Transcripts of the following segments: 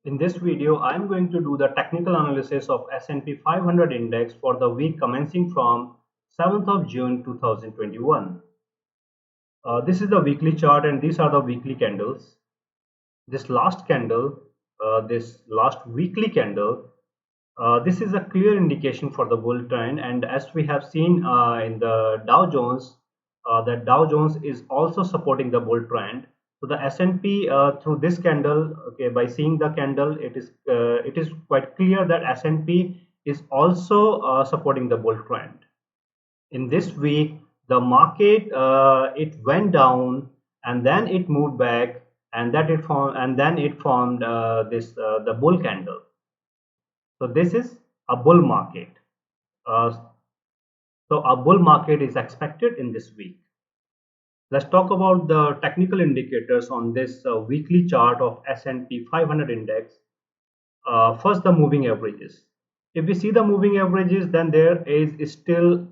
In this video, I am going to do the technical analysis of S&P 500 index for the week commencing from 7th of June 2021. This is the weekly chart and these are the weekly candles. This last candle, this last weekly candle, this is a clear indication for the bull trend, and as we have seen in the Dow Jones, that Dow Jones is also supporting the bull trend. So the S&P through this candle, okay, by seeing the candle, it is quite clear that S&P is also supporting the bull trend. In this week, the market it went down and then it moved back, and then it formed this the bull candle. So this is a bull market. Uh, so a bull market is expected in this week. Let's talk about the technical indicators on this weekly chart of S&P 500 index. First, the moving averages. If we see the moving averages, then there is still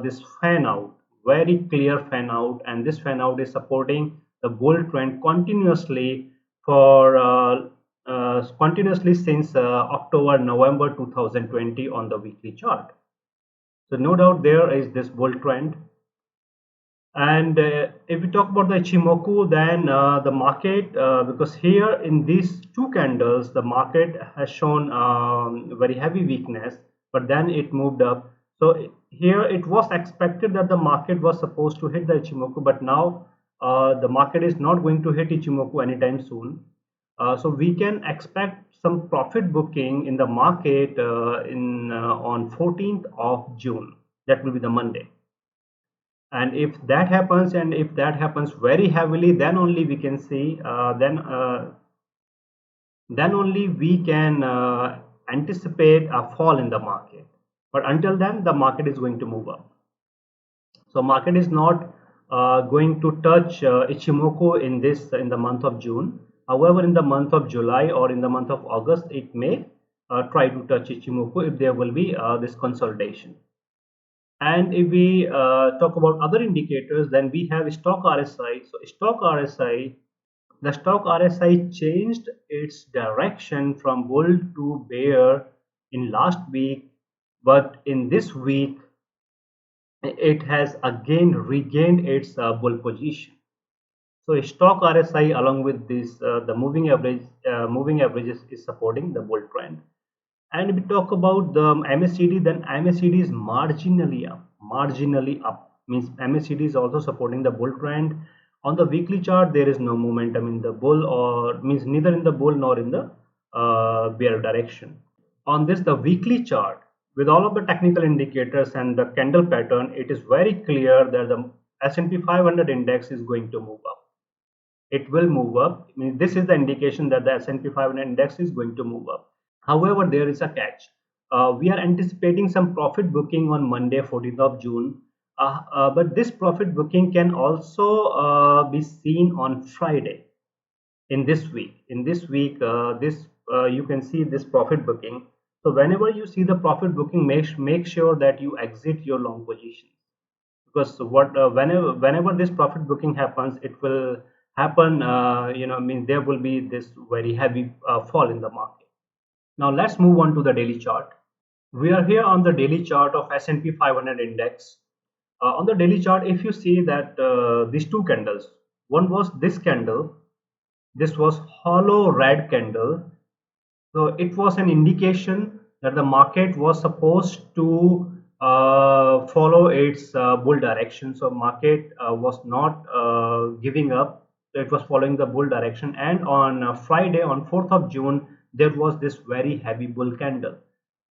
this fan out, very clear fan out, and this fan out is supporting the bull trend continuously for continuously since October-November 2020 on the weekly chart. So no doubt there is this bull trend. And if we talk about the Ichimoku, then the market, because here in these two candles, the market has shown very heavy weakness, but then it moved up. So here it was expected that the market was supposed to hit the Ichimoku, but now the market is not going to hit Ichimoku anytime soon. So we can expect some profit booking in the market on 14th of June. That will be the Monday. And if that happens, and if that happens very heavily, then only we can see then only we can anticipate a fall in the market. But until then, the market is going to move up. So market is not going to touch Ichimoku in the month of June. However, in the month of July or in the month of August, it may try to touch Ichimoku if there will be this consolidation. And if we talk about other indicators, then we have stock RSI. So the stock RSI changed its direction from bull to bear in last week, but in this week it has again regained its bull position. So stock RSI along with this the moving averages is supporting the bull trend. And if we talk about the MACD, then MACD is marginally up, means MACD is also supporting the bull trend. On the weekly chart, there is no momentum in the bull, or means neither in the bull nor in the bear direction. On this, the weekly chart, with all of the technical indicators and the candle pattern, it is very clear that the S&P 500 index is going to move up. It will move up. I mean, this is the indication that the S&P 500 index is going to move up. However, there is a catch. We are anticipating some profit booking on Monday, 14th of June. But this profit booking can also be seen on Friday in this week. In this week, you can see this profit booking. So whenever you see the profit booking, make sure that you exit your long positions, because whenever this profit booking happens, it will happen. Means there will be this very heavy fall in the market. Now let's move on to the daily chart. We are here on the daily chart of S&P 500 index. On the daily chart, if you see that these two candles, one was this candle, this was hollow red candle. So it was an indication that the market was supposed to follow its bull direction. So market was not giving up. It was following the bull direction. And on Friday, on 4th of June, there was this very heavy bull candle.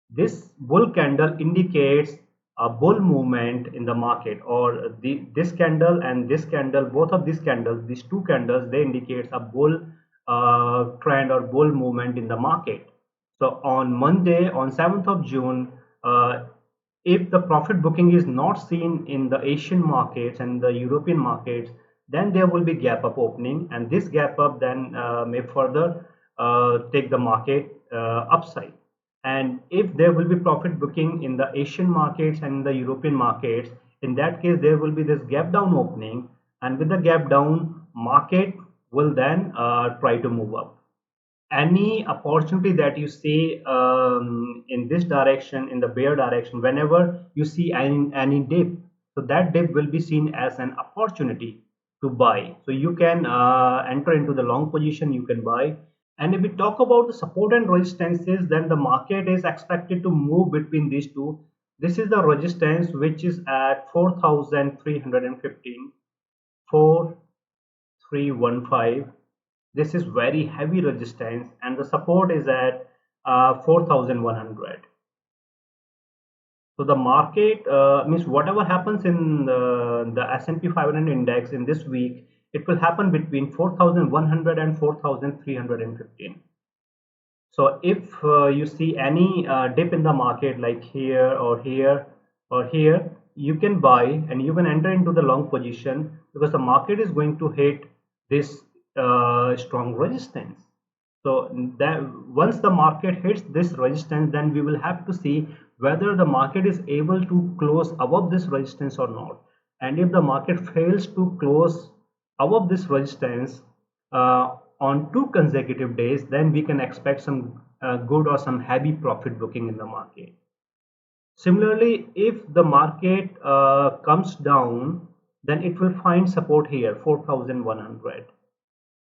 This bull candle indicates a bull movement in the market, or this candle and this candle, both of these candles, these two candles, they indicate a bull trend or bull movement in the market. So on Monday, on 7th of June, if the profit booking is not seen in the Asian markets and the European markets, then there will be gap up opening, and this gap up then may further take the market upside. And if there will be profit booking in the Asian markets and the European markets, in that case there will be this gap down opening, and with the gap down, market will then try to move up. any opportunity that you see in this direction, in the bear direction, whenever you see any dip, so that dip will be seen as an opportunity to buy. So you can enter into the long position, you can buy. And if we talk about the support and resistances, then the market is expected to move between these two. This is the resistance which is at 4,315, 4315. This is very heavy resistance, and the support is at 4100. So the market means whatever happens in the S&P 500 index in this week, it will happen between 4100 and 4315. So if you see any dip in the market like here or here or here, you can buy and you can enter into the long position, because the market is going to hit this strong resistance. So that once the market hits this resistance, then we will have to see whether the market is able to close above this resistance or not. And if the market fails to close above this resistance on 2 consecutive days, then we can expect some good or some heavy profit booking in the market. Similarly, if the market comes down, then it will find support here, 4100.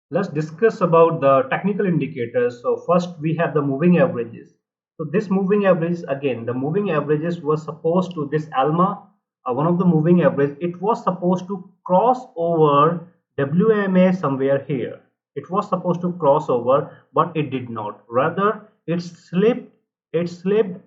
Let's discuss about the technical indicators. So first we have the moving averages. So this moving average, again, the moving averages was supposed to, this ALMA, one of the moving average, it was supposed to cross over WMA somewhere here. It was supposed to cross over, but it did not. Rather, it slipped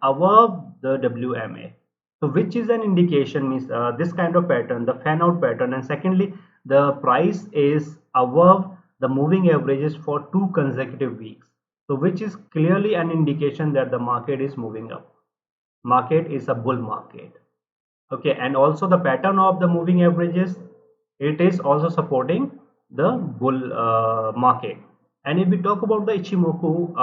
above the WMA. So which is an indication, means this kind of pattern, the fan out pattern, and secondly, the price is above the moving averages for 2 consecutive weeks. So which is clearly an indication that the market is moving up. Market is a bull market. Okay, and also the pattern of the moving averages, it is also supporting the bull market. And if we talk about the Ichimoku,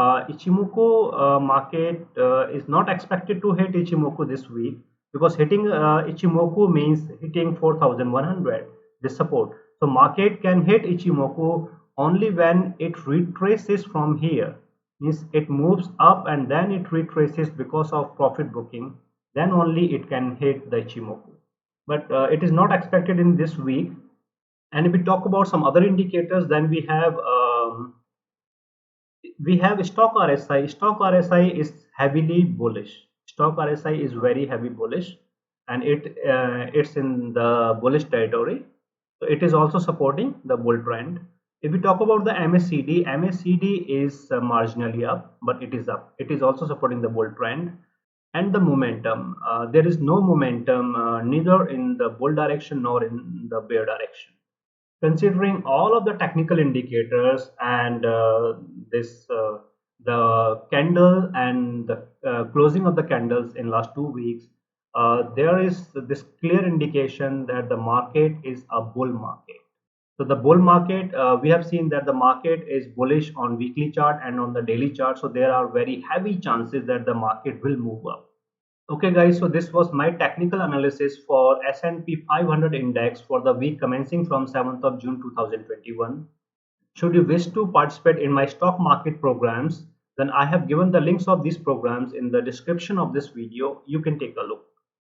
market is not expected to hit Ichimoku this week, because hitting Ichimoku means hitting 4100, this support. So market can hit Ichimoku only when it retraces from here, means it moves up and then it retraces because of profit booking, then only it can hit the Ichimoku. But it is not expected in this week. And if we talk about some other indicators, then we have stock RSI. Stock RSI is heavily bullish. Stock RSI is very heavy bullish, and it's in the bullish territory. So it is also supporting the bull trend. If we talk about the MACD, MACD is marginally up, but it is up. It is also supporting the bull trend. And the momentum, there is no momentum neither in the bull direction nor in the bear direction. Considering all of the technical indicators and the candle and the closing of the candles in last 2 weeks, there is this clear indication that the market is a bull market. So the bull market, we have seen that the market is bullish on weekly chart and on the daily chart. So there are very heavy chances that the market will move up. Okay guys, so this was my technical analysis for S&P 500 index for the week commencing from 7th of June 2021. Should you wish to participate in my stock market programs, then I have given the links of these programs in the description of this video. You can take a look.